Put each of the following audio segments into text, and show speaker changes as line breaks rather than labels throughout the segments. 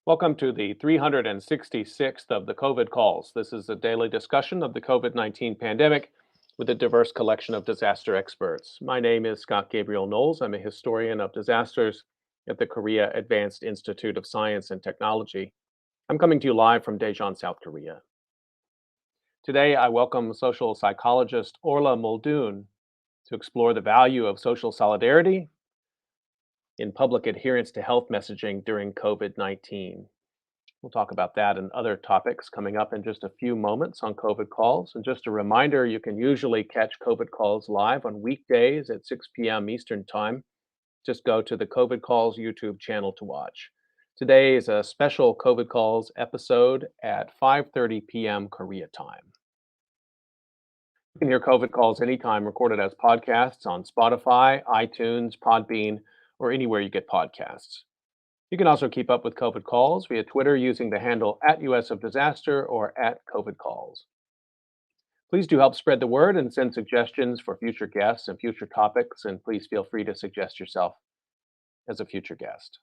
Welcome to the 366th of the COVID calls. This is a daily discussion of the COVID-19 pandemic with a diverse collection of disaster experts. My name is Scott Gabriel Knowles. I'm a historian of disasters at the Korea Advanced Institute of Science and Technology. I'm coming to you live from Daejeon, South Korea. Today, I welcome social psychologist Orla Muldoon to explore the value of social solidarity in public adherence to health messaging during COVID-19. We'll talk about that and other topics coming up in just a few moments on COVID calls. And just a reminder, you can usually catch COVID calls live on weekdays at 6 p.m. Eastern Time. Just go to the COVID calls YouTube channel to watch. Today is a special COVID calls episode at 5:30 p.m. Korea time. You can hear COVID calls anytime recorded as podcasts on Spotify, iTunes, Podbean, or anywhere you get podcasts. You can also keep up with COVID calls via Twitter using the handle @US of Disaster or @COVIDCalls. Please do help spread the word and send suggestions for future guests and future topics, and please feel free to suggest yourself as a future guest.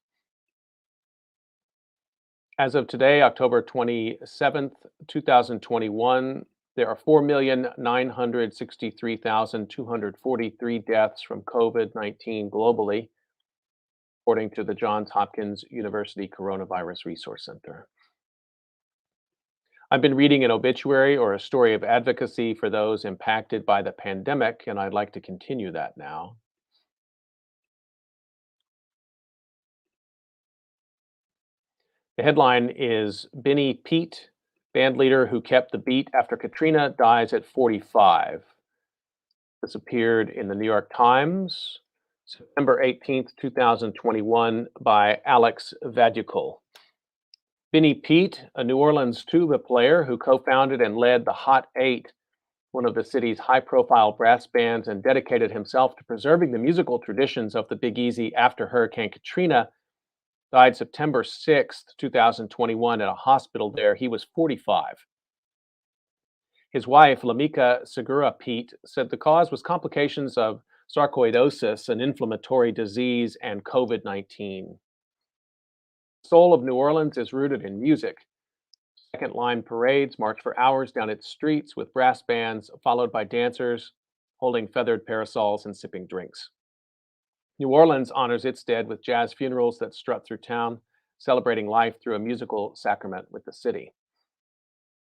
As of today, October 27th, 2021, there are 4,963,243 deaths from COVID-19 globally, according to the Johns Hopkins University Coronavirus Resource Center. I've been reading an obituary or a story of advocacy for those impacted by the pandemic, and I'd like to continue that now. The headline is Benny Pete, band leader who kept the beat after Katrina, dies at 45. This appeared in the New York Times, September 18th, 2021, by Alex Vadukul. Benny Pete, a New Orleans tuba player who co-founded and led the Hot Eight, one of the city's high-profile brass bands, and dedicated himself to preserving the musical traditions of the Big Easy after Hurricane Katrina, died September 6th, 2021, at a hospital there. He was 45. His wife, Lamika Segura Pete, said the cause was complications of sarcoidosis, an inflammatory disease, and COVID-19. The soul of New Orleans is rooted in music. Second line parades march for hours down its streets with brass bands, followed by dancers holding feathered parasols and sipping drinks. New Orleans honors its dead with jazz funerals that strut through town, celebrating life through a musical sacrament with the city.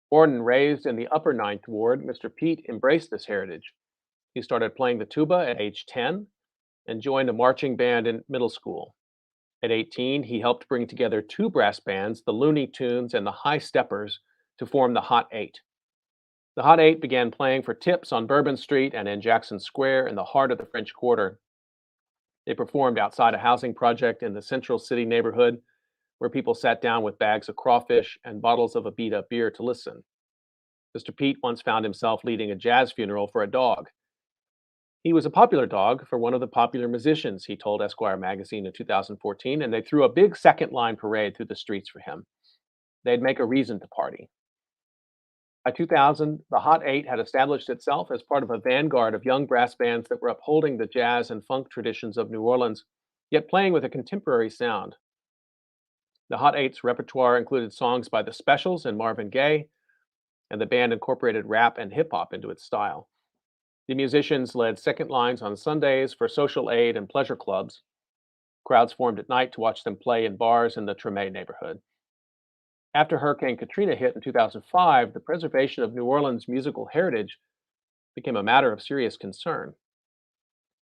Born and raised in the Upper Ninth Ward, Mr. Pete embraced this heritage. He started playing the tuba at age 10 and joined a marching band in middle school. At 18, he helped bring together two brass bands, the Looney Tunes and the High Steppers, to form the Hot Eight. The Hot Eight began playing for tips on Bourbon Street and in Jackson Square in the heart of the French Quarter. They performed outside a housing project in the Central City neighborhood, where people sat down with bags of crawfish and bottles of Abita beer to listen. Mr. Pete once found himself leading a jazz funeral for a dog. He was a popular dog for one of the popular musicians, he told Esquire magazine in 2014, and they threw a big second line parade through the streets for him. They'd make a reason to party. By 2000, the Hot Eight had established itself as part of a vanguard of young brass bands that were upholding the jazz and funk traditions of New Orleans, yet playing with a contemporary sound. The Hot Eight's repertoire included songs by The Specials and Marvin Gaye, and the band incorporated rap and hip hop into its style. The musicians led second lines on Sundays for social aid and pleasure clubs. Crowds formed at night to watch them play in bars in the Treme neighborhood. After Hurricane Katrina hit in 2005, the preservation of New Orleans' musical heritage became a matter of serious concern.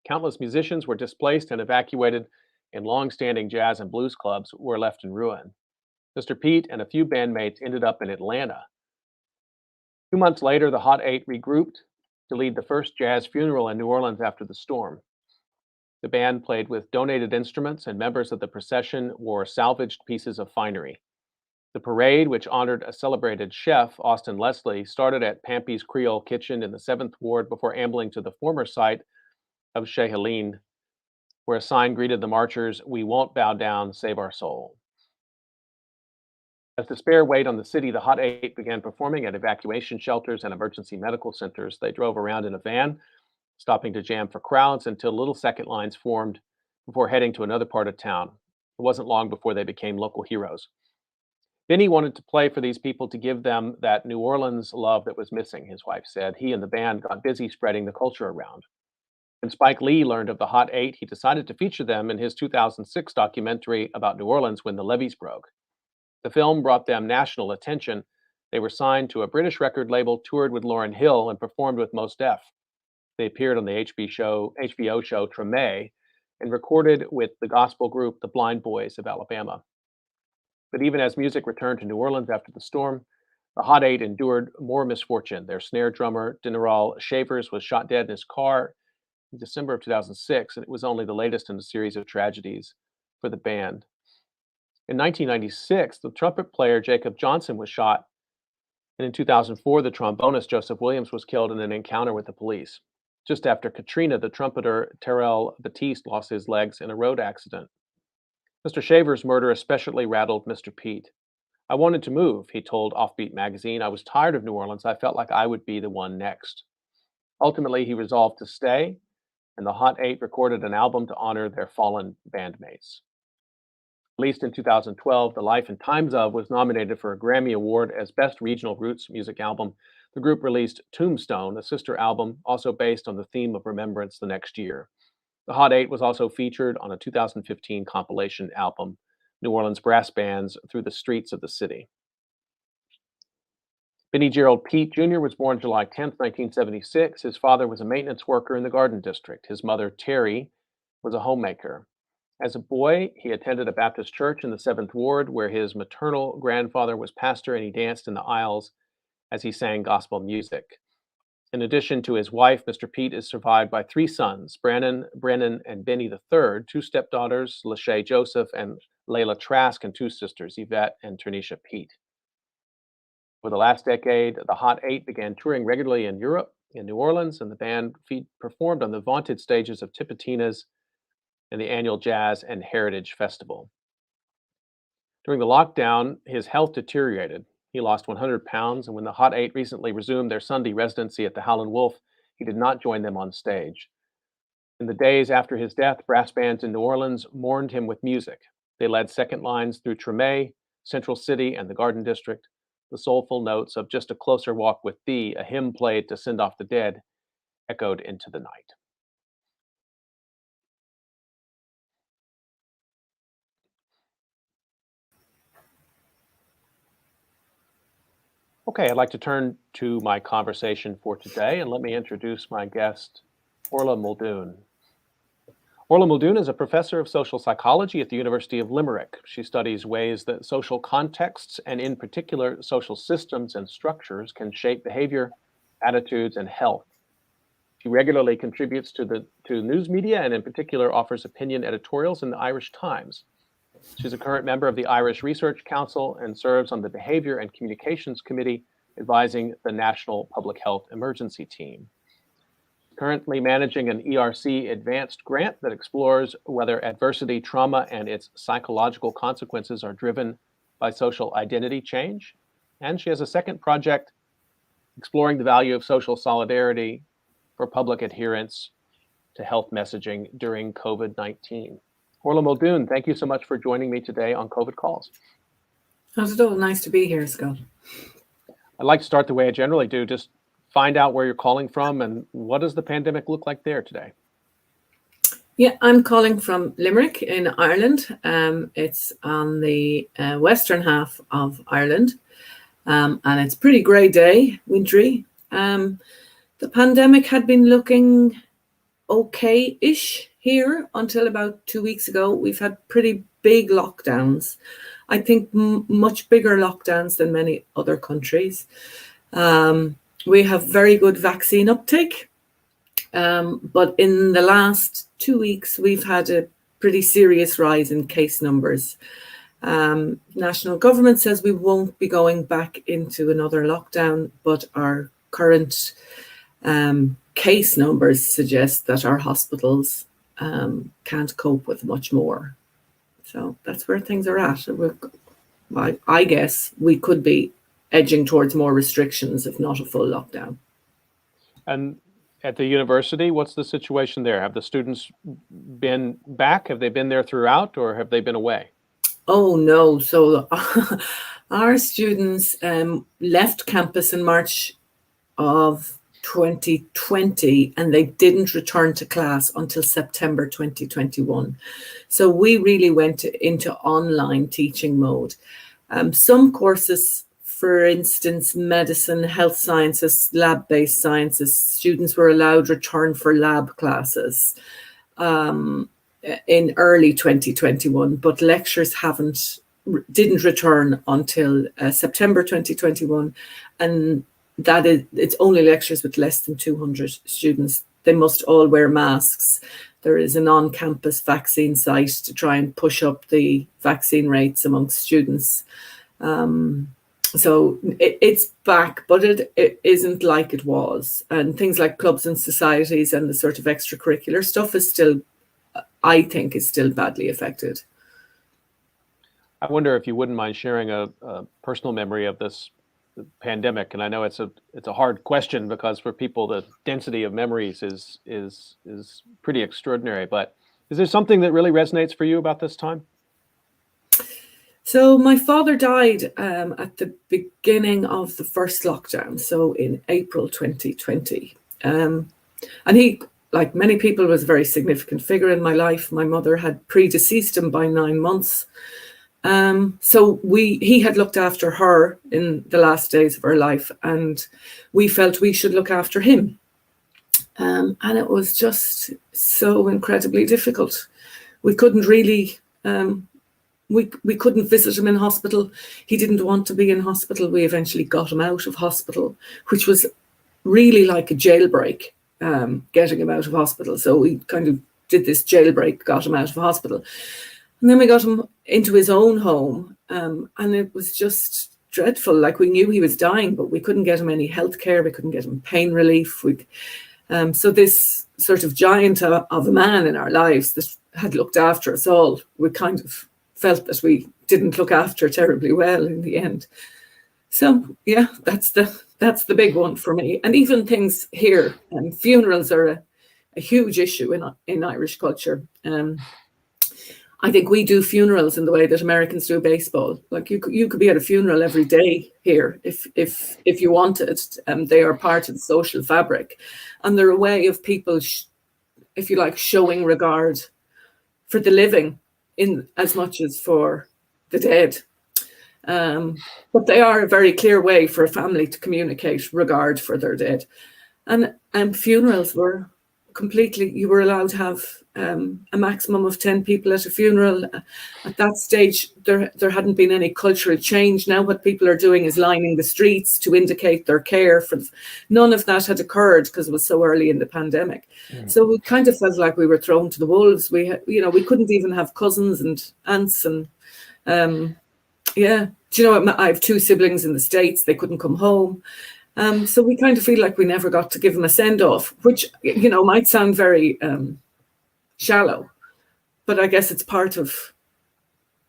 Countless musicians were displaced and evacuated, and long-standing jazz and blues clubs were left in ruin. Mr. Pete and a few bandmates ended up in Atlanta. 2 months later, the Hot Eight regrouped to lead the first jazz funeral in New Orleans after the storm. The band played with donated instruments, and members of the procession wore salvaged pieces of finery. The parade, which honored a celebrated chef, Austin Leslie, started at Pampy's Creole Kitchen in the 7th Ward before ambling to the former site of Chez Helene, where a sign greeted the marchers, "We won't bow down, save our soul." As despair weighed on the city, the Hot Eight began performing at evacuation shelters and emergency medical centers. They drove around in a van, stopping to jam for crowds until little second lines formed before heading to another part of town. It wasn't long before they became local heroes. Benny wanted to play for these people to give them that New Orleans love that was missing, his wife said. He and the band got busy spreading the culture around. When Spike Lee learned of the Hot Eight, he decided to feature them in his 2006 documentary about New Orleans when the levees broke. The film brought them national attention. They were signed to a British record label, toured with Lauryn Hill, and performed with Mos Def. They appeared on the HBO show Treme and recorded with the gospel group the Blind Boys of Alabama. But even as music returned to New Orleans after the storm, the Hot Eight endured more misfortune. Their snare drummer, General Shavers, was shot dead in his car in December of 2006, and it was only the latest in a series of tragedies for the band. In 1996, the trumpet player Jacob Johnson was shot, and in 2004, the trombonist Joseph Williams was killed in an encounter with the police. Just after Katrina, the trumpeter Terrell Batiste lost his legs in a road accident. Mr. Shaver's murder especially rattled Mr. Pete. I wanted to move, he told Offbeat magazine. I was tired of New Orleans. I felt like I would be the one next. Ultimately, he resolved to stay, and the Hot Eight recorded an album to honor their fallen bandmates. Released in 2012, The Life and Times of was nominated for a Grammy Award as Best Regional Roots Music Album. The group released Tombstone, a sister album, also based on the theme of remembrance, the next year. The Hot Eight was also featured on a 2015 compilation album, New Orleans Brass Bands Through the Streets of the City. Benny Gerald Pete Jr. was born July 10, 1976. His father was a maintenance worker in the Garden District. His mother, Terry, was a homemaker. As a boy, he attended a Baptist church in the 7th Ward, where his maternal grandfather was pastor, and he danced in the aisles as he sang gospel music. In addition to his wife, Mr. Pete is survived by 3 sons, Brennan, and Benny III, 2 stepdaughters, Lachey Joseph and Layla Trask, and 2 sisters, Yvette and Ternisha Pete. For the last decade, the Hot Eight began touring regularly in Europe, in New Orleans, and the band performed on the vaunted stages of Tipitina's and the annual Jazz and Heritage Festival. During the lockdown, his health deteriorated. He lost 100 pounds, and when the Hot Eight recently resumed their Sunday residency at the Howlin' Wolf, he did not join them on stage. In the days after his death, brass bands in New Orleans mourned him with music. They led second lines through Treme, Central City, and the Garden District. The soulful notes of Just a Closer Walk with Thee, a hymn played to send off the dead, echoed into the night. Okay, I'd like to turn to my conversation for today, and let me introduce my guest, Orla Muldoon. Orla Muldoon is a professor of social psychology at the University of Limerick. She studies ways that social contexts, and in particular social systems and structures, can shape behavior, attitudes, and health. She regularly contributes to news media, and in particular offers opinion editorials in the Irish Times. She's a current member of the Irish Research Council and serves on the Behavior and Communications Committee, advising the National Public Health Emergency Team. Currently managing an ERC advanced grant that explores whether adversity, trauma, and its psychological consequences are driven by social identity change. And she has a second project exploring the value of social solidarity for public adherence to health messaging during COVID-19. Orla Muldoon, thank you so much for joining me today on COVID Calls.
Not at all. Nice to be here, Scott.
I'd like to start the way I generally do, just find out where you're calling from and what does the pandemic look like there today?
Yeah, I'm calling from Limerick in Ireland. It's on the western half of Ireland, and it's a pretty grey day, wintry. The pandemic had been looking okay-ish here until about 2 weeks ago. We've had pretty big lockdowns. I think much bigger lockdowns than many other countries. We have very good vaccine uptake, but in the last 2 weeks, we've had a pretty serious rise in case numbers. National government says we won't be going back into another lockdown, but our current case numbers suggest that our hospitals can't cope with much more. So that's where things are at. I guess we could be edging towards more restrictions, if not a full lockdown.
And at the university, what's the situation there? Have the students been back? Have they been there throughout, or have they been away?
Oh, no. So Our students left campus in March of 2020, and they didn't return to class until September 2021. So we really went into online teaching mode. Some courses, for instance, medicine, health sciences, lab-based sciences, students were allowed return for lab classes in early 2021, but lectures didn't return until September 2021, and it's only lectures with less than 200 students. They must all wear masks. There is an on-campus vaccine site to try and push up the vaccine rates amongst students. So it's back, but it isn't like it was. And things like clubs and societies and the sort of extracurricular stuff is still, I think, is still badly affected.
I wonder if you wouldn't mind sharing a personal memory of this pandemic. And I know it's a hard question, because for people the density of memories is pretty extraordinary. But is there something that really resonates for you about this time?
So my father died at the beginning of the first lockdown, so in April 2020. And he, like many people, was a very significant figure in my life. My mother had predeceased him by 9 months. So he had looked after her in the last days of her life, and we felt we should look after him. And it was just so incredibly difficult. We couldn't really, we couldn't visit him in hospital. He didn't want to be in hospital. We eventually got him out of hospital, which was really like a jailbreak, getting him out of hospital. So we kind of did this jailbreak, got him out of hospital. And then we got him into his own home, and it was just dreadful. Like, we knew he was dying, but we couldn't get him any health care. We couldn't get him pain relief. So this sort of giant of a man in our lives that had looked after us all, we kind of felt that we didn't look after terribly well in the end. So yeah, that's the big one for me. And even things here, funerals are a huge issue in Irish culture. I think we do funerals in the way that Americans do baseball. Like, you could be at a funeral every day here if you wanted. They are part of the social fabric, and they're a way of people, if you like, showing regard for the living in as much as for the dead. But they are a very clear way for a family to communicate regard for their dead. And funerals were completely, you were allowed to have a maximum of 10 people at a funeral. At that stage, there hadn't been any cultural change. Now what people are doing is lining the streets to indicate their care for. None of that had occurred because it was so early in the pandemic. So we kind of felt like we were thrown to the wolves. We couldn't even have cousins and aunts, and do you know, I have 2 siblings in the States. They couldn't come home. So we kind of feel like we never got to give them a send-off, which, might sound very shallow, but I guess it's part of,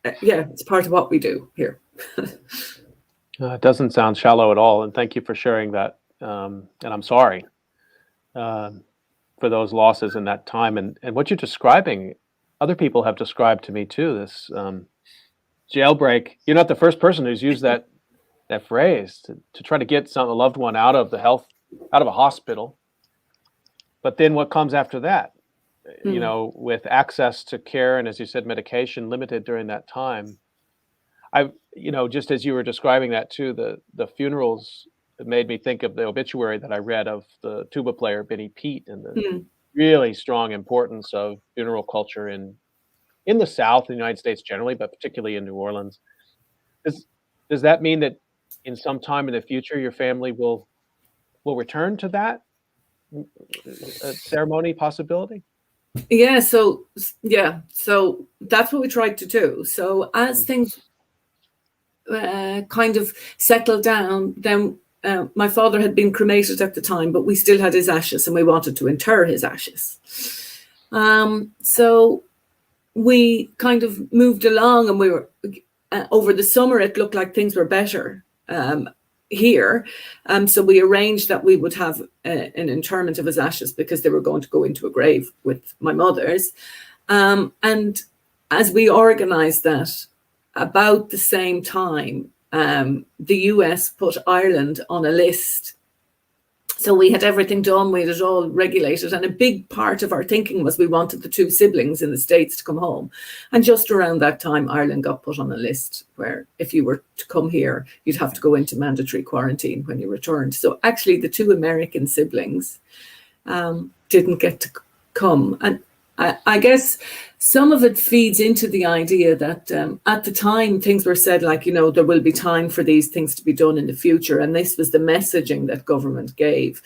it's part of what we do here.
It doesn't sound shallow at all, and thank you for sharing that. And I'm sorry for those losses in that time. And what you're describing, other people have described to me too. This jailbreak. You're not the first person who's used that phrase to try to get a loved one out of a hospital. But then what comes after that? With access to care and, as you said, medication limited during that time. Just as you were describing that too, the funerals, it made me think of the obituary that I read of the tuba player Benny Pete, and the really strong importance of funeral culture in the South, in the United States generally, but particularly in New Orleans. Does that mean that in some time in the future your family will return to that ceremony possibility?
So that's what we tried to do. So as things kind of settled down, then my father had been cremated at the time, but we still had his ashes, and we wanted to inter his ashes. So we kind of moved along, and we were over the summer, it looked like things were better here. So we arranged that we would have an interment of his ashes, because they were going to go into a grave with my mother's. And as we organized that, about the same time, the US put Ireland on a list. So we had everything done, we had it all regulated, and a big part of our thinking was we wanted the two siblings in the States to come home. And just around that time, Ireland got put on a list where if you were to come here, you'd have to go into mandatory quarantine when you returned. So actually the two American siblings didn't get to come. And I guess some of it feeds into the idea that at the time things were said like, you know, there will be time for these things to be done in the future. And this was the messaging that government gave.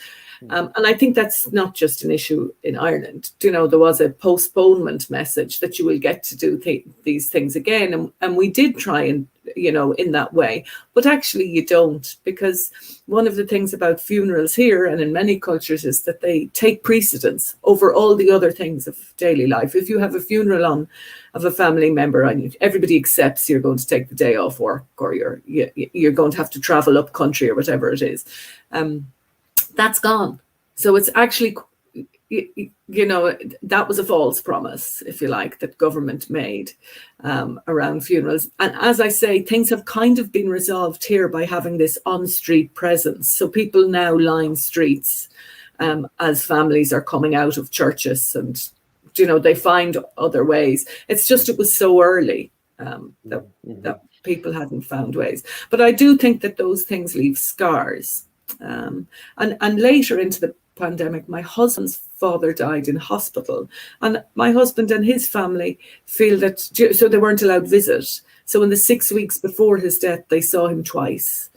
And I think that's not just an issue in Ireland. You know, there was a postponement message that you will get to do these things again. And we did try and, you know, in that way. But actually you don't, because one of the things about funerals here and in many cultures is that they take precedence over all the other things of daily life. If you have a funeral of a family member and everybody accepts you're going to take the day off work, or you're going to have to travel up country or whatever it is, that's gone. So it's actually, you know, that was a false promise, if you like, that government made around funerals. And as I say, things have kind of been resolved here by having this on-street presence. So people now line streets as families are coming out of churches, and, you know, they find other ways. It's just, it was so early that people hadn't found ways. But I do think that those things leave scars. And later into the pandemic, my husband's father died in hospital, and my husband and his family feel that, so they weren't allowed visit. So in the 6 weeks before his death, they saw him twice.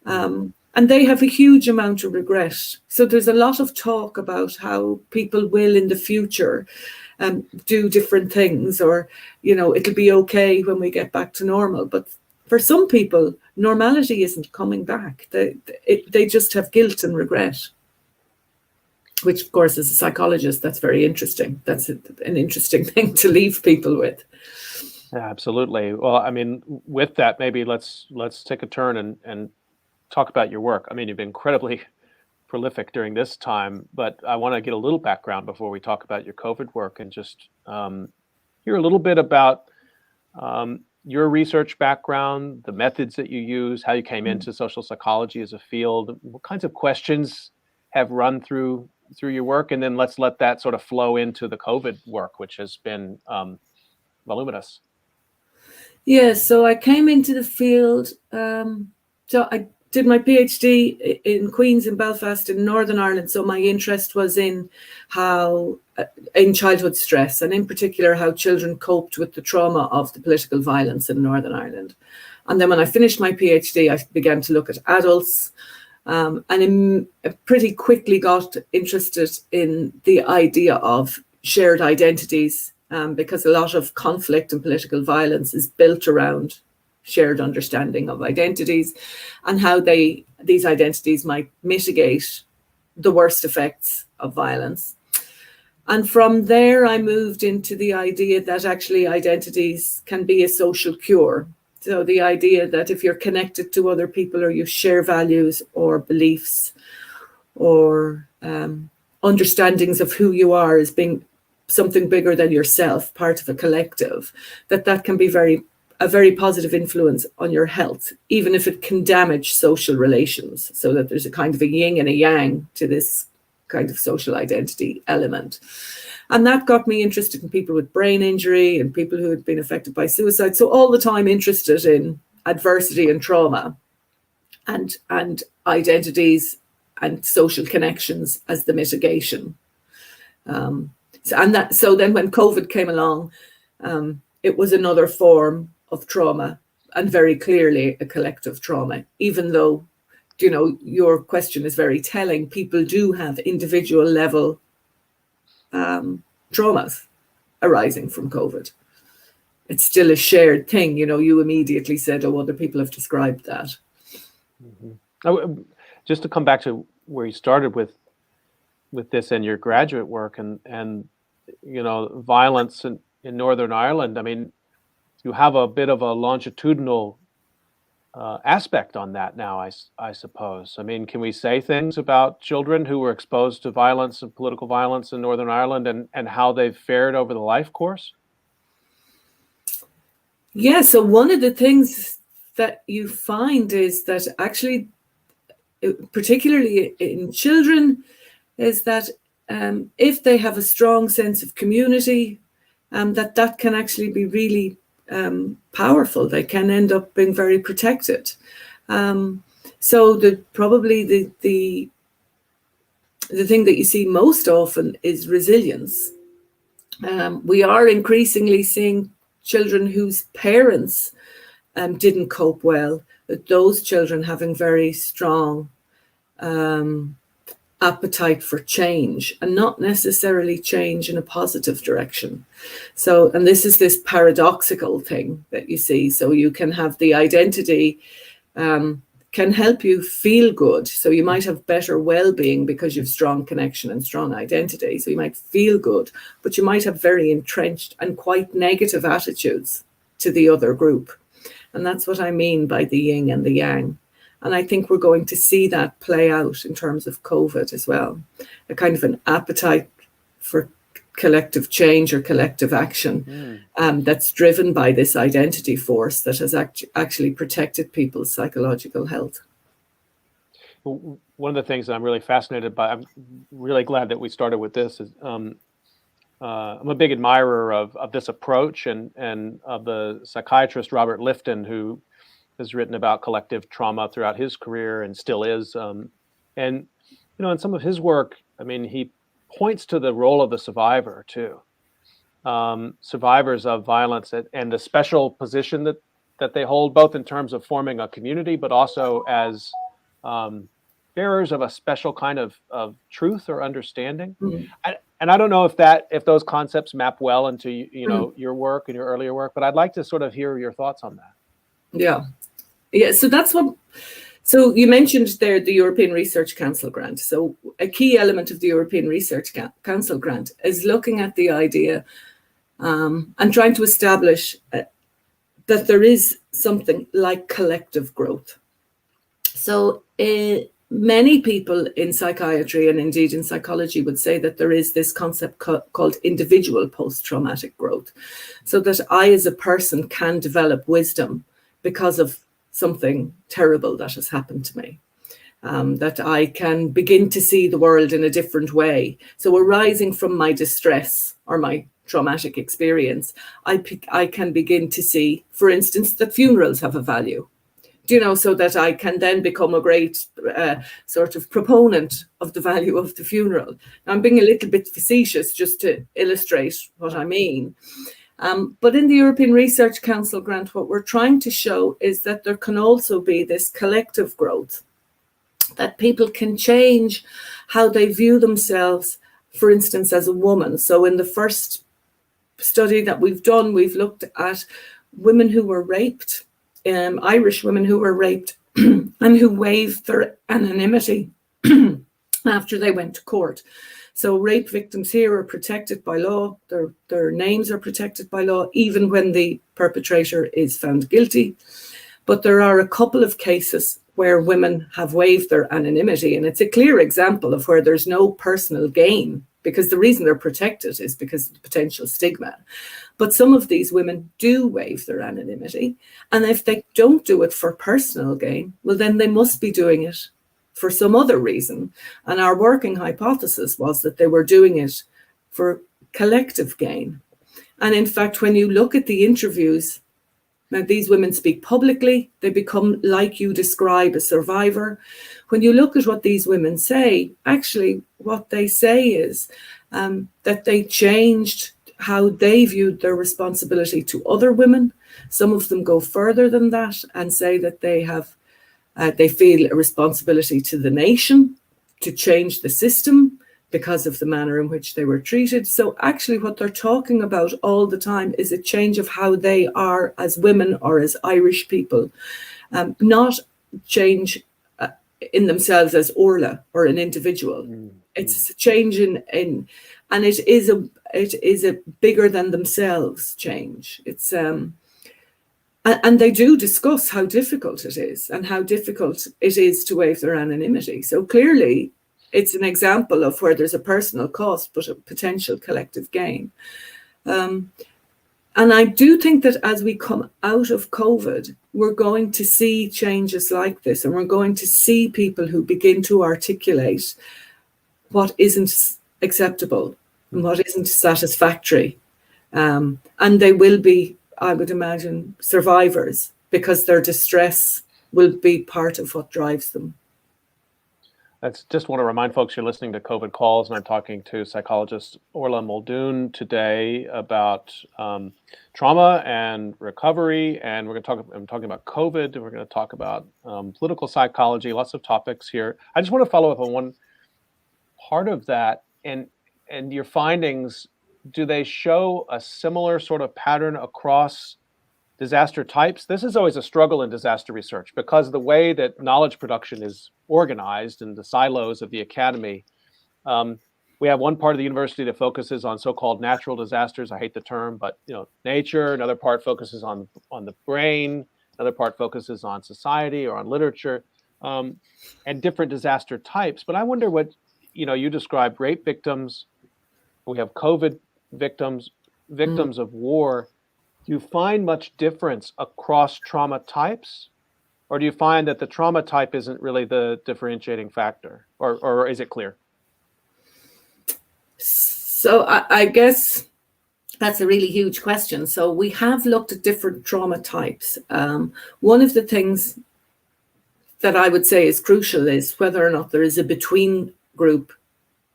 And they have a huge amount of regret. So there's a lot of talk about how people will in the future do different things, or, you know, it'll be okay when we get back to normal. But for some people, normality isn't coming back. They just have guilt and regret, which, of course, as a psychologist, that's very interesting. That's an interesting thing to leave people with.
Yeah, absolutely. Well, I mean, with that, maybe let's take a turn and talk about your work. I mean, you've been incredibly prolific during this time, but I want to get a little background before we talk about your COVID work, and just hear a little bit about your research background, the methods that you use, how you came into social psychology as a field, what kinds of questions have run through your work, and then let's let that sort of flow into the COVID work, which has been voluminous.
Yeah, so I came into the field. So I did my PhD in Queen's in Belfast in Northern Ireland. So my interest was in how, in childhood stress, and in particular how children coped with the trauma of the political violence in Northern Ireland. And then when I finished my PhD, I began to look at adults, and pretty quickly got interested in the idea of shared identities, because a lot of conflict and political violence is built around shared understanding of identities, and how these identities might mitigate the worst effects of violence. And from there, I moved into the idea that actually identities can be a social cure. So the idea that if you're connected to other people, or you share values or beliefs or understandings of who you are as being something bigger than yourself, part of a collective, that can be a very positive influence on your health, even if it can damage social relations. So that there's a kind of a yin and a yang to this kind of social identity element. And that got me interested in people with brain injury and people who had been affected by suicide. So all the time interested in adversity and trauma, and identities and social connections as the mitigation. So then when COVID came along, it was another form of trauma, and very clearly a collective trauma, even though, you know, your question is very telling. People do have individual level traumas arising from COVID. It's still a shared thing. You know, you immediately said, oh, other people have described that.
Mm-hmm. Just to come back to where you started with this and your graduate work, and you know, violence in Northern Ireland. I mean, you have a bit of a longitudinal aspect on that now, I suppose. I mean, can we say things about children who were exposed to violence and political violence in Northern Ireland, and how they've fared over the life course?
Yeah, so one of the things that you find is that actually, particularly in children, is that if they have a strong sense of community, that can actually be really powerful. They can end up being very protected. So probably the thing that you see most often is resilience. We are increasingly seeing children whose parents didn't cope well, that those children having very strong appetite for change, and not necessarily change in a positive direction. So, and this is this paradoxical thing that you see. So you can have the identity can help you feel good. So you might have better well-being because you have strong connection and strong identity. So you might feel good, but you might have very entrenched and quite negative attitudes to the other group. And that's what I mean by the yin and the yang. And I think we're going to see that play out in terms of COVID as well. A kind of an appetite for collective change or collective action that's driven by this identity force that has actually protected people's psychological health.
One of the things that I'm really fascinated by, I'm really glad that we started with this, is I'm a big admirer of this approach and of the psychiatrist Robert Lifton, who has written about collective trauma throughout his career and still is. And, you know, in some of his work, I mean, he points to the role of the survivor too. Survivors of violence and the special position that they hold, both in terms of forming a community, but also as bearers of a special kind of truth or understanding. And I don't know if those concepts map well into your work and your earlier work, but I'd like to sort of hear your thoughts on that.
Yeah. So that's what. So you mentioned there the European Research Council grant. So a key element of the European Research Council grant is looking at the idea and trying to establish that there is something like collective growth. So many people in psychiatry and indeed in psychology would say that there is this concept called individual post-traumatic growth. So that I as a person can develop wisdom because of something terrible that has happened to me, that I can begin to see the world in a different way. So arising from my distress or my traumatic experience, I can begin to see, for instance, that funerals have a value, so that I can then become a great sort of proponent of the value of the funeral. Now, I'm being a little bit facetious just to illustrate what I mean. But in the European Research Council grant, what we're trying to show is that there can also be this collective growth, that people can change how they view themselves, for instance, as a woman. So in the first study that we've done, we've looked at women who were raped, Irish women who were raped and who waived their anonymity after they went to court. So rape victims here are protected by law. Their names are protected by law, even when the perpetrator is found guilty. But there are a couple of cases where women have waived their anonymity. And it's a clear example of where there's no personal gain, because the reason they're protected is because of the potential stigma. But some of these women do waive their anonymity. And if they don't do it for personal gain, well, then they must be doing it for some other reason. And our working hypothesis was that they were doing it for collective gain. And in fact, when you look at the interviews, now these women speak publicly, they become, like you describe, a survivor. When you look at what these women say, actually what they say is that they changed how they viewed their responsibility to other women. Some of them go further than that and say that they feel a responsibility to the nation to change the system because of the manner in which they were treated. So actually what they're talking about all the time is a change of how they are as women or as Irish people, not change in themselves as Orla or an individual. It's a change in and it is a bigger than themselves change. It's and they do discuss how difficult it is and how difficult it is to waive their anonymity. So clearly, it's an example of where there's a personal cost, but a potential collective gain. And I do think that as we come out of COVID, we're going to see changes like this, and we're going to see people who begin to articulate what isn't acceptable and what isn't satisfactory. And they will be, I would imagine, survivors, because their distress will be part of what drives them.
I just want to remind folks you're listening to COVID Calls, and I'm talking to psychologist Orla Muldoon today about trauma and recovery, and I'm talking about COVID, and we're going to talk about political psychology, lots of topics here. I just want to follow up on one part of that, and your findings. Do they show a similar sort of pattern across disaster types? This is always a struggle in disaster research, because the way that knowledge production is organized in the silos of the academy, we have one part of the university that focuses on so-called natural disasters. I hate the term, but nature. Another part focuses on the brain. Another part focuses on society or on literature, and different disaster types. But I wonder what you described: rape victims. We have COVID victims, victims of war. Do you find much difference across trauma types, or do you find that the trauma type isn't really the differentiating factor, or is it clear?
So I guess that's a really huge question. So we have looked at different trauma types. One of the things that I would say is crucial is whether or not there is a between group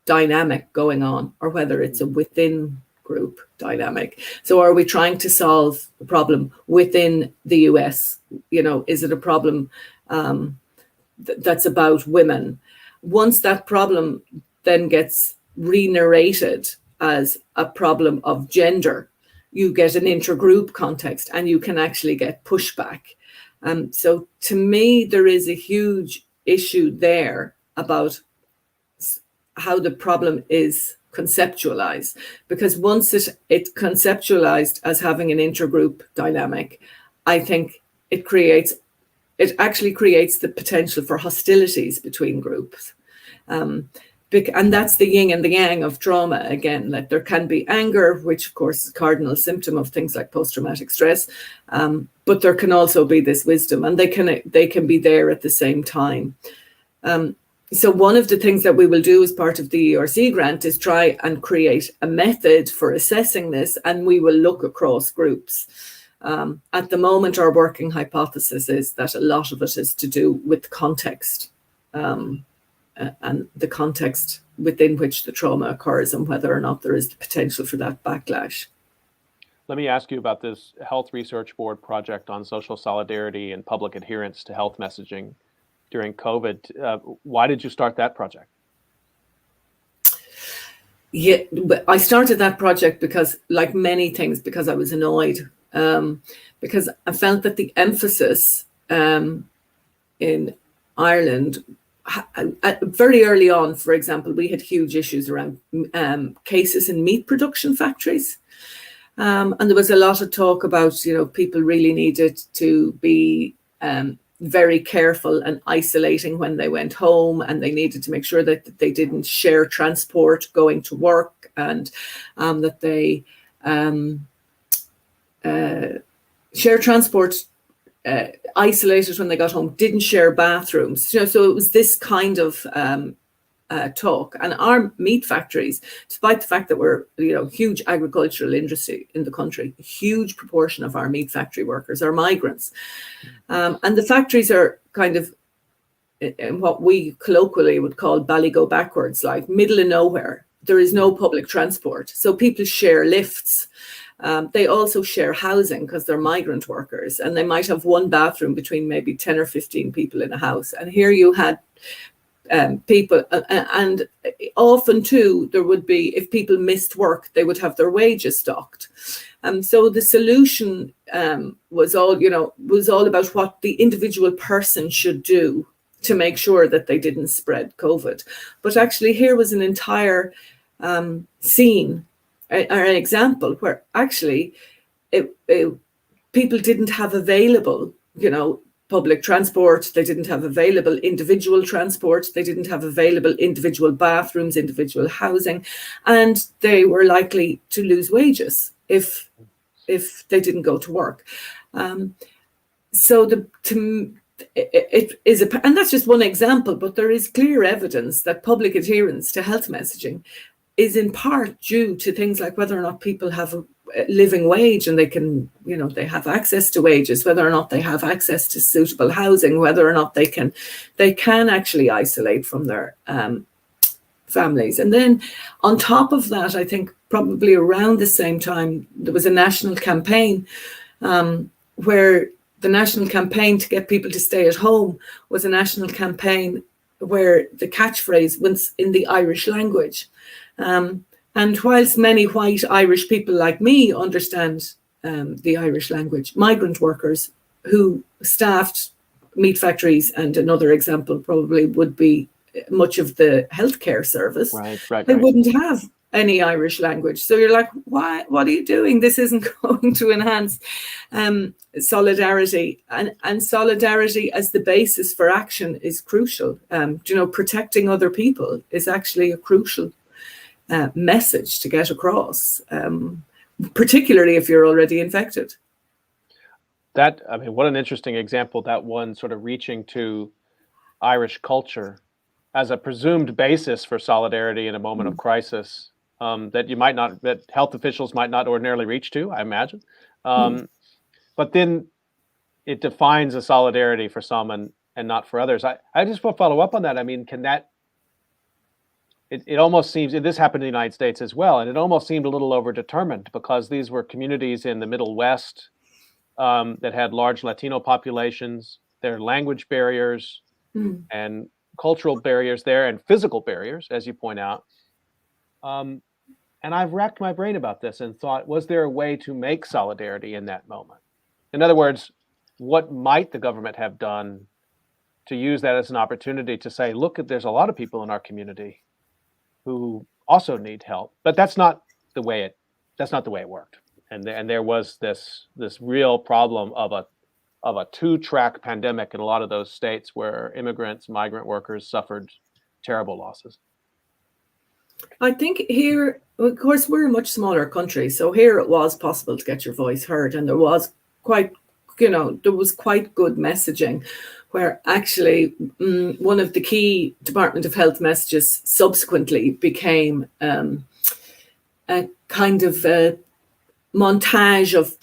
dynamic going on, or whether it's a within group dynamic. So are we trying to solve the problem within the US? Is it a problem that's about women? Once that problem then gets re-narrated as a problem of gender, you get an intergroup context, and you can actually get pushback. So to me, there is a huge issue there about how the problem is conceptualized, because once it's conceptualized as having an intergroup dynamic, I think it actually creates the potential for hostilities between groups. And that's the yin and the yang of trauma again. Like, there can be anger, which of course is a cardinal symptom of things like posttraumatic stress, but there can also be this wisdom, and they can be there at the same time. So one of the things that we will do as part of the ERC grant is try and create a method for assessing this, and we will look across groups. At the moment, our working hypothesis is that a lot of it is to do with context, and the context within which the trauma occurs, and whether or not there is the potential for that backlash.
Let me ask you about this Health Research Board project on social solidarity and public adherence to health messaging during COVID. Why did you start that project?
Yeah, I started that project because, like many things, because I was annoyed, because I felt that the emphasis in Ireland, very early on, for example, we had huge issues around cases in meat production factories. And there was a lot of talk about, people really needed to be very careful and isolating when they went home, and they needed to make sure that they didn't share transport going to work, and that they share transport isolated when they got home, didn't share bathrooms. So it was this kind of talk. And our meat factories, despite the fact that we're huge agricultural industry in the country, a huge proportion of our meat factory workers are migrants, and the factories are kind of in what we colloquially would call ballygo backwards, like middle of nowhere. There is no public transport, so people share lifts. They also share housing because they're migrant workers, and they might have one bathroom between maybe 10 or 15 people in a house. And here you had people, and often too, there would be, if people missed work, they would have their wages stocked. So the solution was all about what the individual person should do to make sure that they didn't spread COVID. But actually, here was an entire scene, or an example where actually people didn't have available, public transport. They didn't have available individual transport. They didn't have available individual bathrooms, individual housing, and they were likely to lose wages if if they didn't go to work. So it is and that's just one example, but there is clear evidence that public adherence to health messaging is in part due to things like whether or not people have a living wage and they can, they have access to wages, whether or not they have access to suitable housing, whether or not they can actually isolate from their families. And then on top of that, I think probably around the same time, there was a national campaign where the national campaign to get people to stay at home was a national campaign where the catchphrase was in the Irish language. And whilst many white Irish people like me understand the Irish language, migrant workers who staffed meat factories, and another example probably would be much of the healthcare service, they wouldn't have any Irish language. So you're like, why? What are you doing? This isn't going to enhance solidarity. And solidarity as the basis for action is crucial. Protecting other people is actually a crucial message to get across, particularly if you're already infected.
What an interesting example, that one sort of reaching to Irish culture as a presumed basis for solidarity in a moment of crisis, that health officials might not ordinarily reach to, I imagine. But then it defines a solidarity for some and not for others. I just want to follow up on that. Can that, it almost seems, and this happened in the United States as well, and it almost seemed a little overdetermined because these were communities in the Middle West that had large Latino populations. There are language barriers and cultural barriers there, and physical barriers, as you point out. And I've racked my brain about this and thought, was there a way to make solidarity in that moment? In other words, what might the government have done to use that as an opportunity to say, look, there's a lot of people in our community who also need help, but that's not the way it worked. And there was this real problem of a two-track pandemic in a lot of those states where migrant workers suffered terrible losses.
I think here, of course, we're a much smaller country, so here it was possible to get your voice heard, and there was quite good messaging, where actually one of the key Department of Health messages subsequently became a kind of a montage of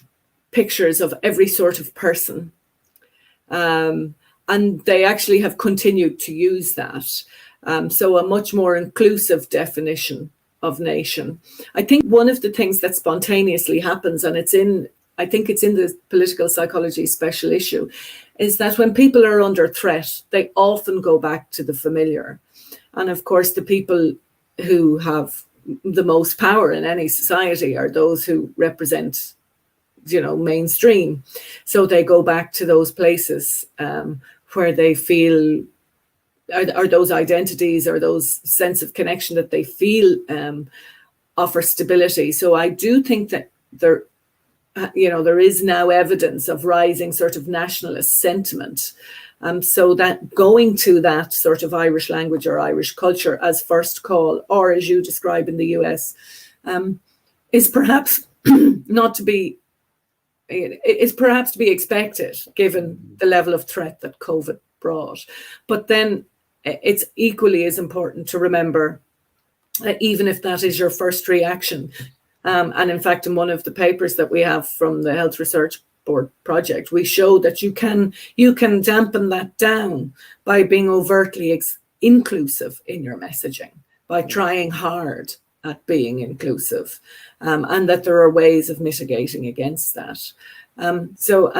pictures of every sort of person. And they actually have continued to use that. So a much more inclusive definition of nation. I think one of the things that spontaneously happens, and I think it's in the political psychology special issue, is that when people are under threat, they often go back to the familiar. And of course, the people who have the most power in any society are those who represent, mainstream. So they go back to those places where they feel, are those identities or those sense of connection that they feel offer stability. So I do think that there is now evidence of rising sort of nationalist sentiment. So that going to that sort of Irish language or Irish culture as first call, or as you describe in the US, is perhaps to be expected given the level of threat that COVID brought. But then it's equally as important to remember, even if that is your first reaction. And in fact, in one of the papers that we have from the Health Research Board project, we show that you can dampen that down by being overtly inclusive in your messaging, by trying hard at being inclusive, and that there are ways of mitigating against that. And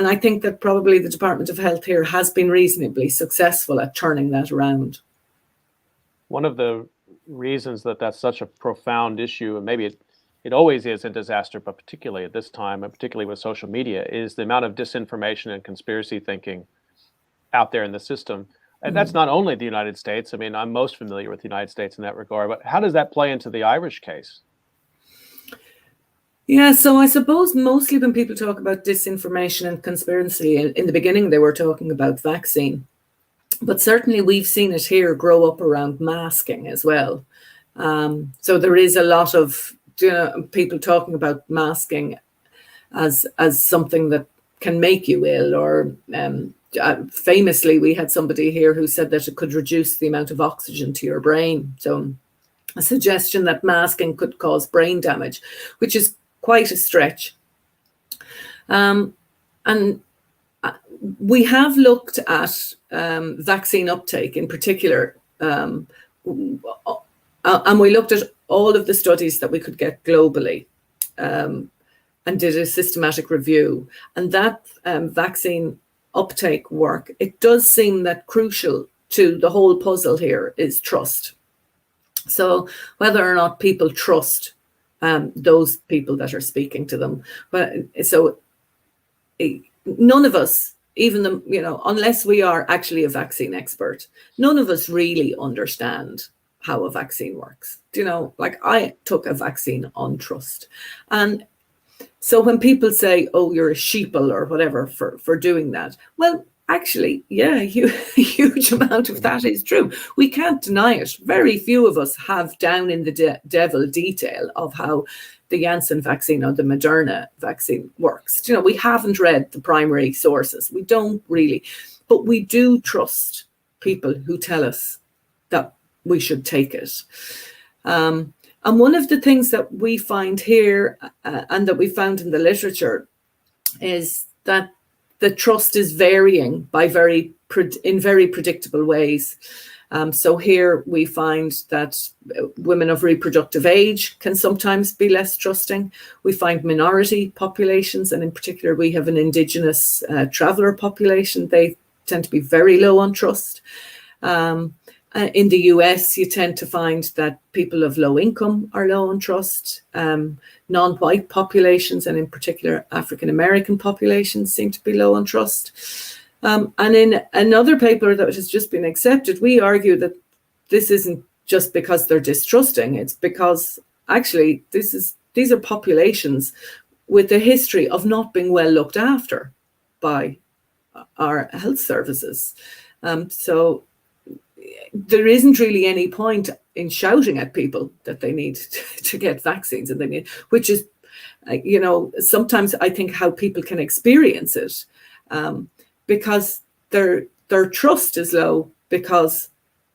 I think that probably the Department of Health here has been reasonably successful at turning that around.
One of the reasons that that's such a profound issue, and maybe it always is in disaster, but particularly at this time, and particularly with social media, is the amount of disinformation and conspiracy thinking out there in the system. And that's not only the United States. I'm most familiar with the United States in that regard, but how does that play into the Irish case?
Yeah, so I suppose mostly when people talk about disinformation and conspiracy, in the beginning they were talking about vaccine. But certainly we've seen it here grow up around masking as well. So there is a lot of people talking about masking as something that can make you ill, or famously, we had somebody here who said that it could reduce the amount of oxygen to your brain. So a suggestion that masking could cause brain damage, which is quite a stretch. And we have looked at vaccine uptake in particular, and we looked at all of the studies that we could get globally, and did a systematic review. And that vaccine uptake work, it does seem that crucial to the whole puzzle here is trust. So whether or not people trust those people that are speaking to them, none of us, even unless we are actually a vaccine expert, none of us really understand how a vaccine works. Like, I took a vaccine on trust, and so when people say, "Oh, you're a sheeple," or whatever for doing that, well, actually, yeah, a huge amount of that is true. We can't deny it. Very few of us have down in the devil detail of how the Janssen vaccine or the Moderna vaccine works. We haven't read the primary sources. We don't really, but we do trust people who tell us that we should take it. And one of the things that we find here, and that we found in the literature, is that the trust is varying in very predictable ways. So here we find that women of reproductive age can sometimes be less trusting. We find minority populations, and in particular, we have an Indigenous traveller population. They tend to be very low on trust. In the US, you tend to find that people of low income are low on trust. Non-white populations, and in particular African-American populations, seem to be low on trust. And in another paper that has just been accepted, we argue that this isn't just because they're distrusting, it's because actually these are populations with a history of not being well looked after by our health services. So there isn't really any point in shouting at people that they need to get vaccines, and which is, sometimes I think how people can experience it, because their trust is low because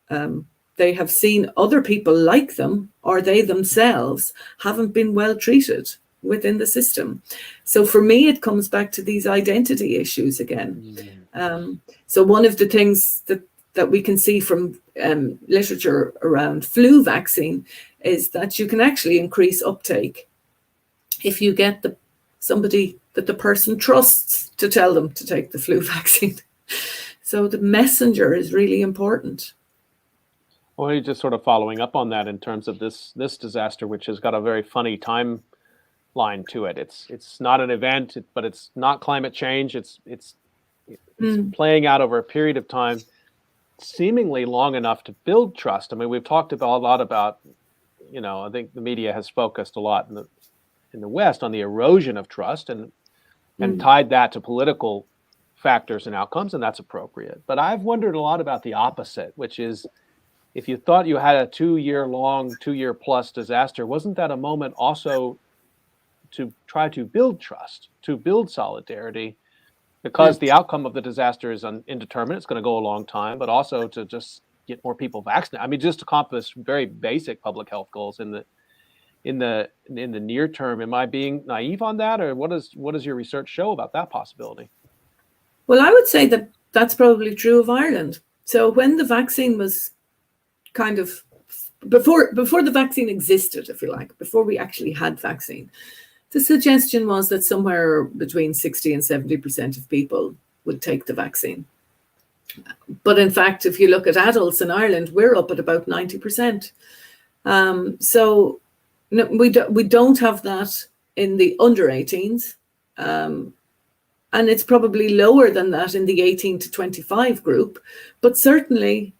they have seen other people like them, or they themselves haven't been well treated within the system. So for me, it comes back to these identity issues again. So one of the things that we can see from literature around flu vaccine is that you can actually increase uptake if you get somebody that the person trusts to tell them to take the flu vaccine. So the messenger is really important.
Well, you're just sort of following up on that in terms of this disaster, which has got a very funny timeline to it. It's not an event, but it's not climate change. It's playing out over a period of time, seemingly long enough to build trust. I mean, we've talked a lot about, I think the media has focused a lot in the West on the erosion of trust and tied that to political factors and outcomes, and that's appropriate. But I've wondered a lot about the opposite, which is, if you thought you had a 2-year plus disaster, wasn't that a moment also to try to build trust, to build solidarity? Because the outcome of the disaster is indeterminate, it's going to go a long time, but also to just get more people vaccinated. I mean, just accomplish very basic public health goals in the near term. Am I being naive on that, or what does your research show about that possibility?
Well, I would say that that's probably true of Ireland. So when the vaccine was kind of before the vaccine existed, if you like, before we actually had vaccine, the suggestion was that somewhere between 60 and 70% of people would take the vaccine. But in fact, if you look at adults in Ireland, we're up at about 90%. So no, we don't have that in the under 18s. And it's probably lower than that in the 18 to 25 group. But certainly,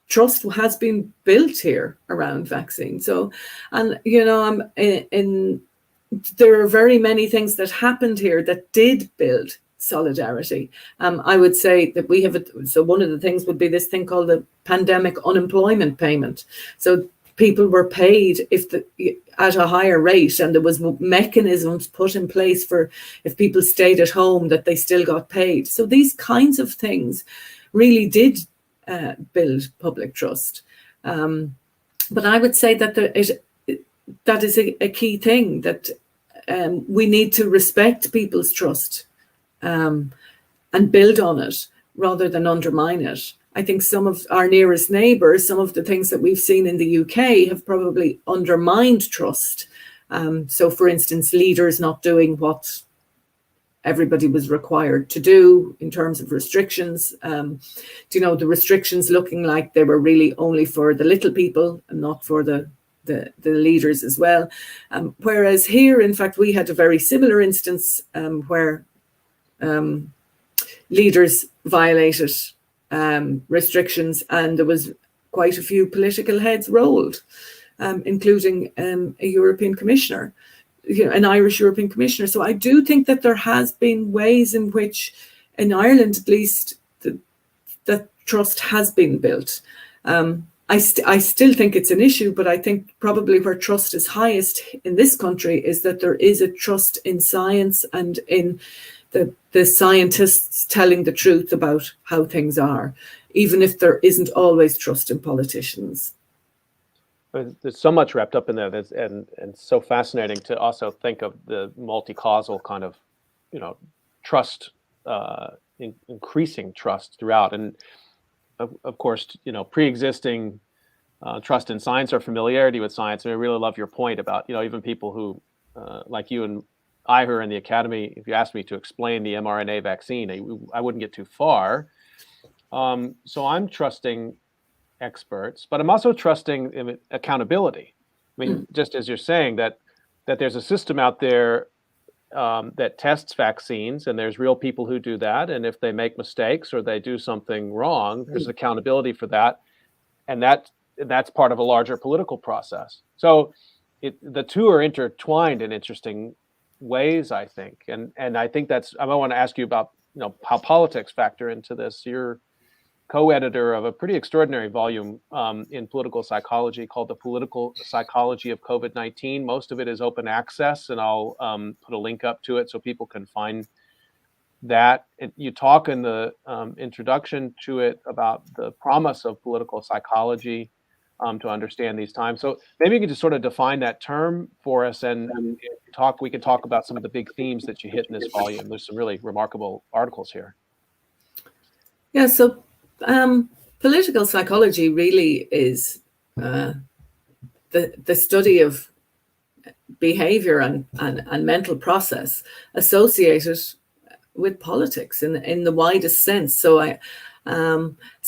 trust has been built here around vaccine. So, and there are very many things that happened here that did build solidarity. I would say that we have so one of the things would be this thing called the pandemic unemployment payment. So people were paid at a higher rate, and there was mechanisms put in place for if people stayed at home that they still got paid. So these kinds of things really did build public trust. But I would say that that is a key thing, that we need to respect people's trust and build on it rather than undermine it. I think some of our nearest neighbours, some of the things that we've seen in the UK have probably undermined trust. So, for instance, leaders not doing what everybody was required to do in terms of restrictions. The restrictions looking like they were really only for the little people and not for the leaders as well. Whereas here, in fact, we had a very similar instance where leaders violated restrictions, and there was quite a few political heads rolled, including a European commissioner, an Irish European commissioner. So I do think that there has been ways in which, in Ireland at least, that trust has been built. I still think it's an issue, but I think probably where trust is highest in this country is that there is a trust in science and in the scientists telling the truth about how things are, even if there isn't always trust in politicians.
There's so much wrapped up in there, and so fascinating to also think of the multi-causal kind of, trust, increasing trust throughout. And of course, pre-existing trust in science or familiarity with science. And I really love your point about, even people who, like you and I, who are in the academy, if you asked me to explain the mRNA vaccine, I wouldn't get too far. So I'm trusting experts, but I'm also trusting in accountability. I mean, just as you're saying that there's a system out there that tests vaccines, and there's real people who do that. And if they make mistakes or they do something wrong, there's accountability for that. And that's part of a larger political process. So the two are intertwined in interesting ways, I think. And I think I want to ask you about, how politics factor into this. You're co-editor of a pretty extraordinary volume in political psychology called The Political Psychology of COVID-19. Most of it is open access, and I'll put a link up to it so people can find that. You talk in the introduction to it about the promise of political psychology to understand these times. So maybe you could just sort of define that term for us, and we can talk about some of the big themes that you hit in this volume. There's some really remarkable articles here.
Yeah, so political psychology really is the study of behavior and mental process associated with politics in the widest sense. So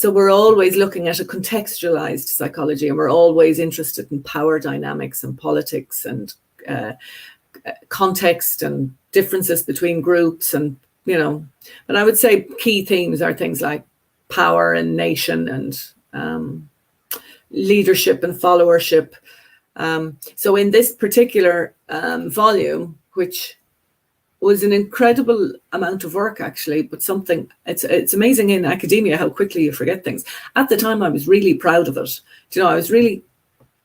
we're always looking at a contextualized psychology, and we're always interested in power dynamics and politics and context and differences between groups, and but I would say key themes are things like power and nation and leadership and followership. So in this particular volume, which was an incredible amount of work, actually, but it's amazing in academia how quickly you forget things. At the time, I was really proud of it. I was really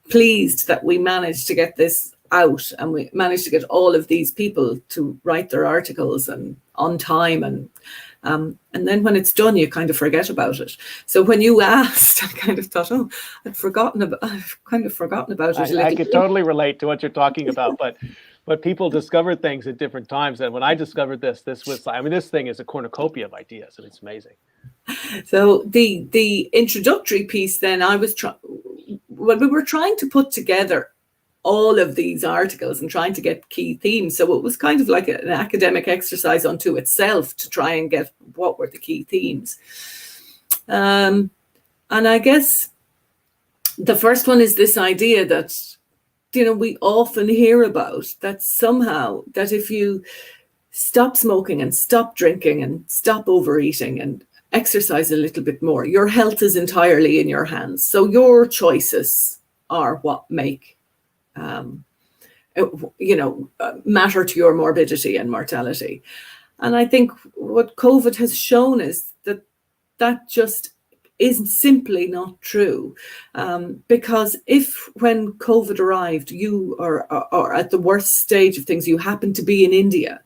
pleased that we managed to get this out, and we managed to get all of these people to write their articles and on time, and then when it's done, you kind of forget about it. So when you asked, I kind of thought, I've kind of forgotten about it.
I could totally relate to what you're talking about, but people discover things at different times. And when I discovered this was, this thing is a cornucopia of ideas, and it's amazing.
So the introductory piece, then when we were trying to put together all of these articles and trying to get key themes. So it was kind of like an academic exercise unto itself to try and get what were the key themes. And I guess the first one is this idea that, we often hear about, that somehow that if you stop smoking and stop drinking and stop overeating and exercise a little bit more, your health is entirely in your hands. So your choices are what make matter to your morbidity and mortality. And I think what COVID has shown is that just is simply not true. Because if when COVID arrived, you are at the worst stage of things, you happen to be in India,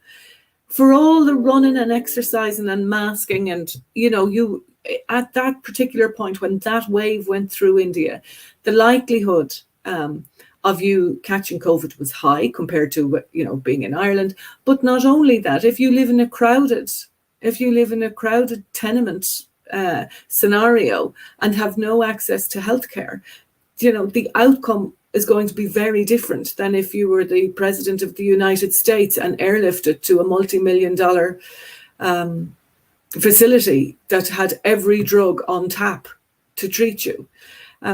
for all the running and exercising and masking, and you at that particular point when that wave went through India, the likelihood of you catching COVID was high compared to being in Ireland. But not only that, if you live in a crowded tenement scenario and have no access to healthcare, the outcome is going to be very different than if you were the president of the United States and airlifted to a multi-million-dollar facility that had every drug on tap to treat you.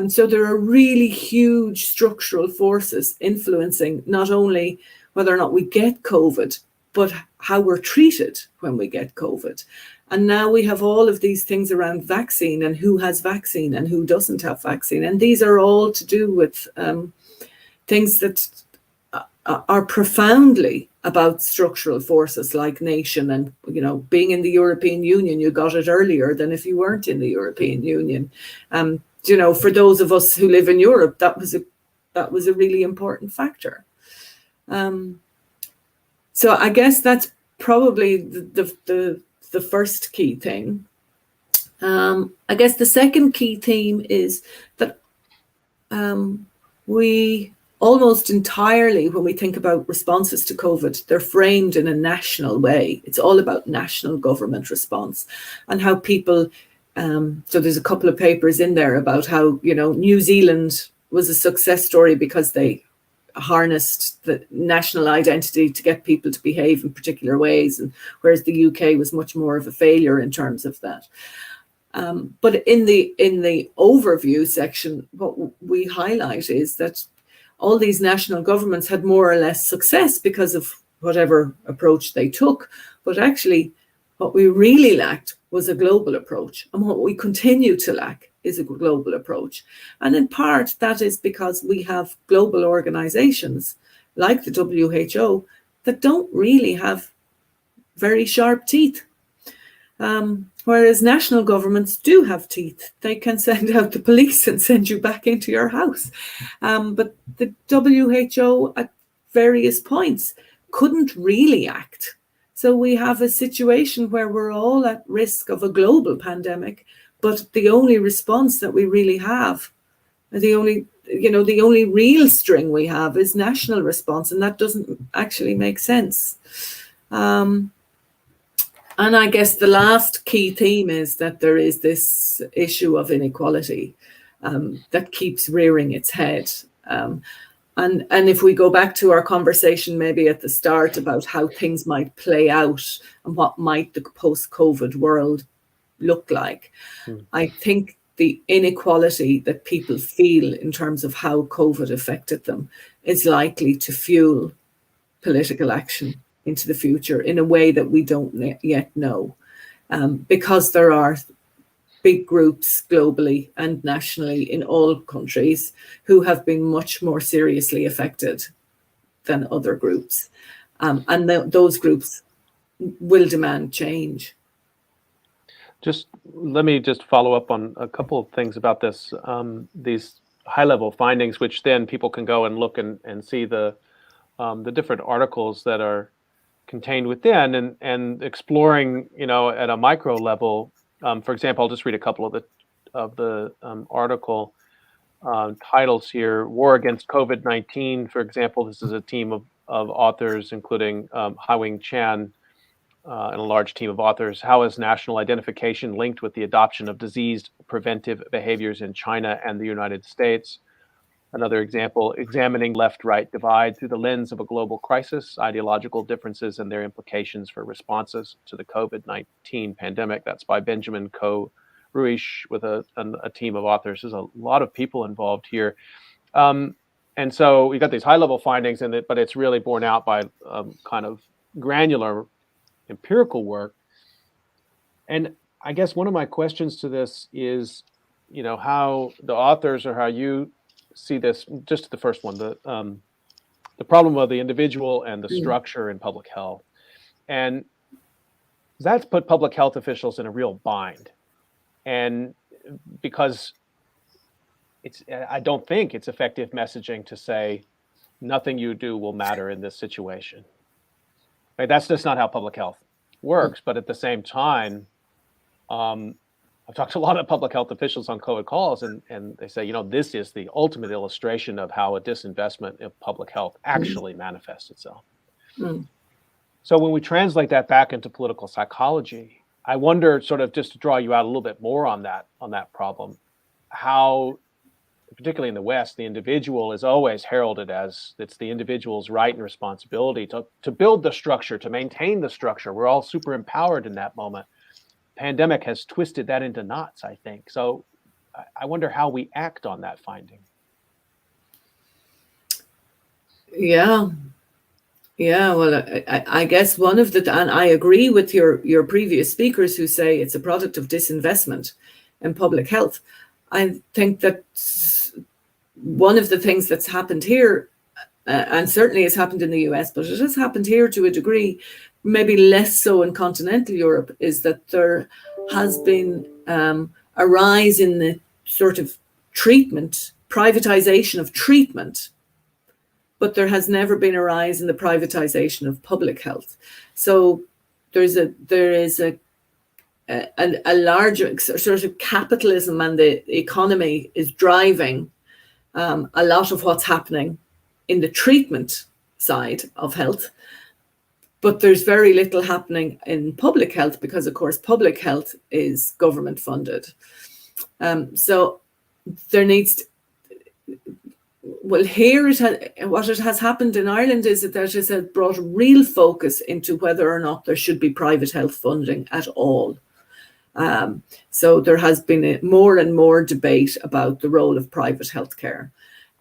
So there are really huge structural forces influencing not only whether or not we get COVID, but how we're treated when we get COVID. And now we have all of these things around vaccine and who has vaccine and who doesn't have vaccine. And these are all to do with things that are profoundly about structural forces like nation. And, being in the European Union, you got it earlier than if you weren't in the European Union. For those of us who live in Europe, that was a really important factor. So I guess that's probably the first key thing. I guess the second key theme is that we almost entirely, when we think about responses to COVID, they're framed in a national way. It's all about national government response and how people, so there's a couple of papers in there about how, New Zealand was a success story because they harnessed the national identity to get people to behave in particular ways, and whereas the UK was much more of a failure in terms of that. But in the overview section, what we highlight is that all these national governments had more or less success because of whatever approach they took. But actually, what we really lacked was a global approach. And what we continue to lack is a global approach. And in part, that is because we have global organizations like the WHO that don't really have very sharp teeth. Whereas national governments do have teeth. They can send out the police and send you back into your house. But the WHO at various points couldn't really act. So we have a situation where we're all at risk of a global pandemic, but the only response that we really have, the only real string we have is national response, and that doesn't actually make sense. And I guess the last key theme is that there is this issue of inequality that keeps rearing its head. And if we go back to our conversation maybe at the start about how things might play out and what might the post-COVID world look like, I think the inequality that people feel in terms of how COVID affected them is likely to fuel political action into the future in a way that we don't yet know, because there are big groups globally and nationally in all countries who have been much more seriously affected than other groups. And those groups will demand change.
Let me follow up on a couple of things about this, these high-level findings, which then people can go and look and see the different articles that are contained within, and exploring, at a micro level. For example, I'll just read a couple of the article titles here. War Against COVID-19, for example. This is a team of authors, including Hai-Wing Chan and a large team of authors. How is national identification linked with the adoption of disease preventive behaviors in China and the United States? Another example, examining left-right divide through the lens of a global crisis, ideological differences and their implications for responses to the COVID-19 pandemic. That's by Benjamin Ruish with a team of authors. There's a lot of people involved here. And so we got these high-level findings in it, but it's really borne out by kind of granular empirical work. And I guess one of my questions to this is, how the authors, or how you see this, just the first one, the problem of the individual and the structure in public health. And that's put public health officials in a real bind. And because I don't think it's effective messaging to say nothing you do will matter in this situation. Right? That's just not how public health works. But at the same time, I've talked to a lot of public health officials on COVID calls, and they say, this is the ultimate illustration of how a disinvestment of public health actually manifests itself. So when we translate that back into political psychology, I wonder, sort of just to draw you out a little bit more on that problem, how, particularly in the West, the individual is always heralded as it's the individual's right and responsibility to build the structure, to maintain the structure. We're all super empowered in that moment. Pandemic has twisted that into knots, I think. So I wonder how we act on that finding.
Yeah, well, I guess one of the, and I agree with your previous speakers who say it's a product of disinvestment in public health. I think that one of the things that's happened here, and certainly has happened in the US, but it has happened here to a degree, maybe less so in continental Europe, is that there has been a rise in the sort of treatment, privatization of treatment, but there has never been a rise in the privatization of public health. So there is a larger sort of capitalism, and the economy is driving a lot of what's happening in the treatment side of health. But there's very little happening in public health because, of course, public health is government funded. So there needs to, well, here what has happened in Ireland is that it has brought real focus into whether or not there should be private health funding at all. So there has been more and more debate about the role of private healthcare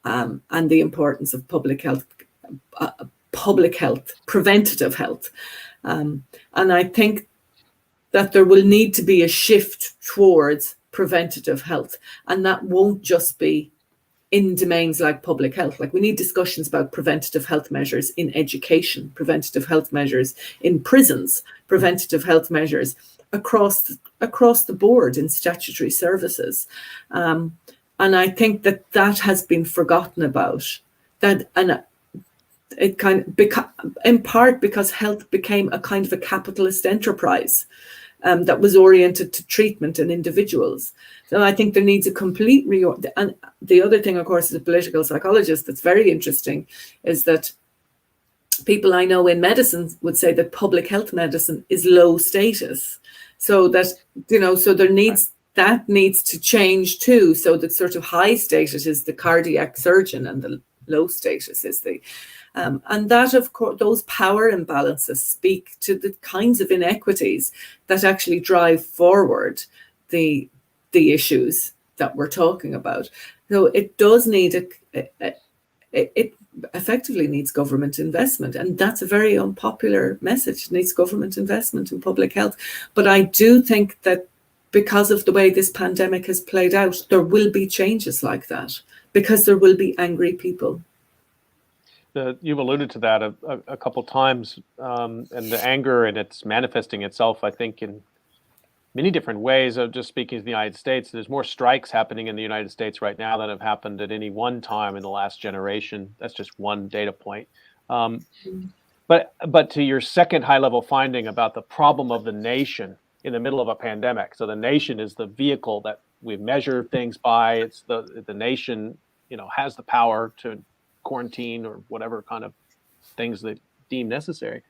and the importance of public health, preventative health. And I think that there will need to be a shift towards preventative health, and that won't just be in domains like public health. Like, we need discussions about preventative health measures in education, preventative health measures in prisons, preventative health measures across the board in statutory services. And I think that has been forgotten about. And it kind of in part because health became a kind of a capitalist enterprise that was oriented to treatment and individuals. So I think there needs a complete and the other thing, of course, as a political psychologist, that's very interesting is that people I know in medicine would say that public health medicine is low status. So that, so that needs to change too. So that sort of high status is the cardiac surgeon and the low status is the, and that, of course, those power imbalances speak to the kinds of inequities that actually drive forward the issues that we're talking about. So it does need it effectively needs government investment, and that's a very unpopular message. It needs government investment in public health. But I do think that because of the way this pandemic has played out, there will be changes like that, because there will be angry people.
You've alluded to that a couple times, and the anger, and it's manifesting itself, I think, in many different ways. Of just speaking of the United States, there's more strikes happening in the United States right now than have happened at any one time in the last generation. That's just one data point. But to your second high-level finding about the problem of the nation in the middle of a pandemic. So the nation is the vehicle that we measure things by. It's the nation, has the power to quarantine or whatever kind of things they deem necessary.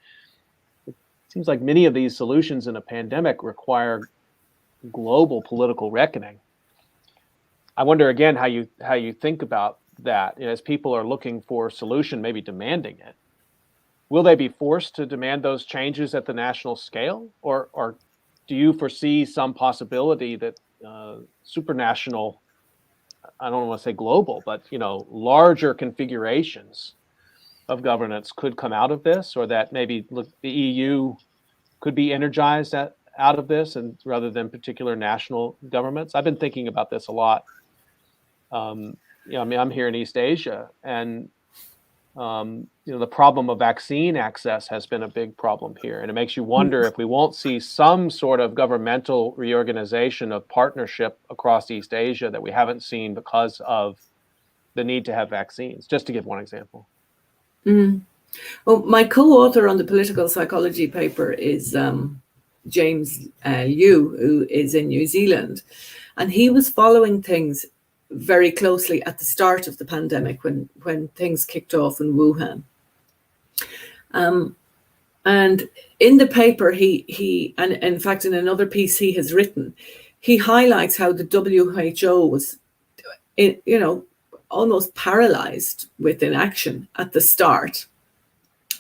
It seems like many of these solutions in a pandemic require global political reckoning. I wonder again how you think about that as people are looking for a solution, maybe demanding it. Will they be forced to demand those changes at the national scale, or do you foresee some possibility that supranational, I don't want to say global, but larger configurations of governance could come out of this, or that maybe the EU could be energized out of this, and rather than particular national governments? I've been thinking about this a lot. I'm here in East Asia, and the problem of vaccine access has been a big problem here. And it makes you wonder if we won't see some sort of governmental reorganization of partnership across East Asia that we haven't seen because of the need to have vaccines, just to give one example.
Well, my co-author on the political psychology paper is James Liu, who is in New Zealand. And he was following things very closely at the start of the pandemic when things kicked off in Wuhan. And in the paper, he and in fact, in another piece he has written, he highlights how the WHO was, almost paralyzed with inaction at the start,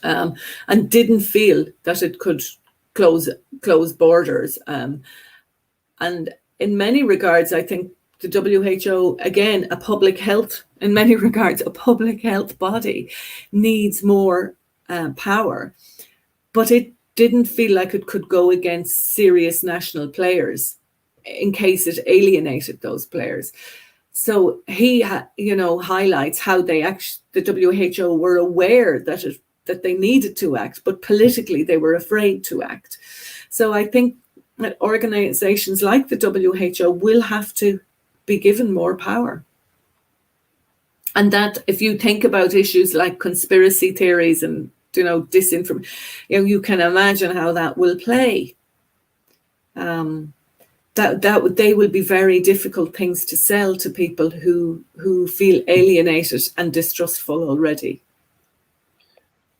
and didn't feel that it could close borders. And in many regards, I think the WHO, again, in many regards, a public health body, needs more power. But it didn't feel like it could go against serious national players in case it alienated those players. So he, highlights how the WHO were aware that they needed to act, but politically they were afraid to act. So I think that organizations like the WHO will have to be given more power. And that if you think about issues like conspiracy theories and disinformation, you can imagine how that will play. That they will be very difficult things to sell to people who feel alienated and distrustful already.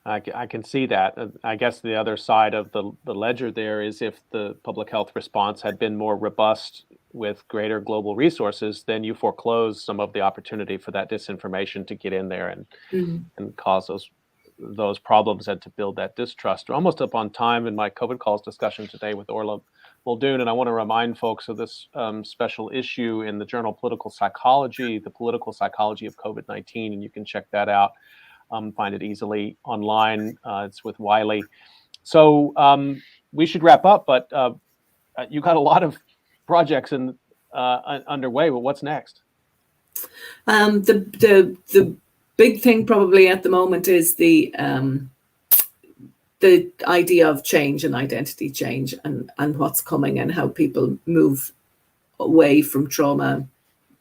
I can see that. I guess the other side of the ledger there is if the public health response had been more robust with greater global resources, then you foreclose some of the opportunity for that disinformation to get in there and cause those problems and to build that distrust. We're almost up on time in my COVID calls discussion today with Orla Muldoon, and I want to remind folks of this special issue in the journal Political Psychology, the political psychology of COVID-19, and you can check that out. Find it easily online. It's with Wiley. So we should wrap up, but you got a lot of projects underway. But what's next?
The big thing probably at the moment is the idea of change and identity change and what's coming and how people move away from trauma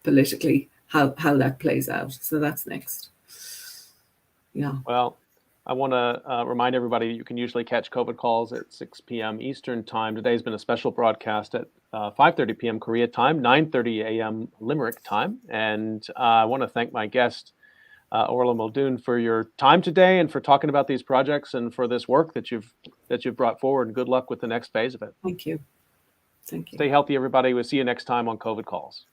politically, how that plays out. So that's next. Yeah.
Well, I want to remind everybody you can usually catch COVID calls at 6 p.m. Eastern time. Today's been a special broadcast at 5:30 p.m. Korea time, 9:30 a.m. Limerick time. And I want to thank my guest, Orla Muldoon, for your time today and for talking about these projects and for this work that you've brought forward. And good luck with the next phase of it.
Thank you.
Stay healthy, everybody. We'll see you next time on COVID Calls.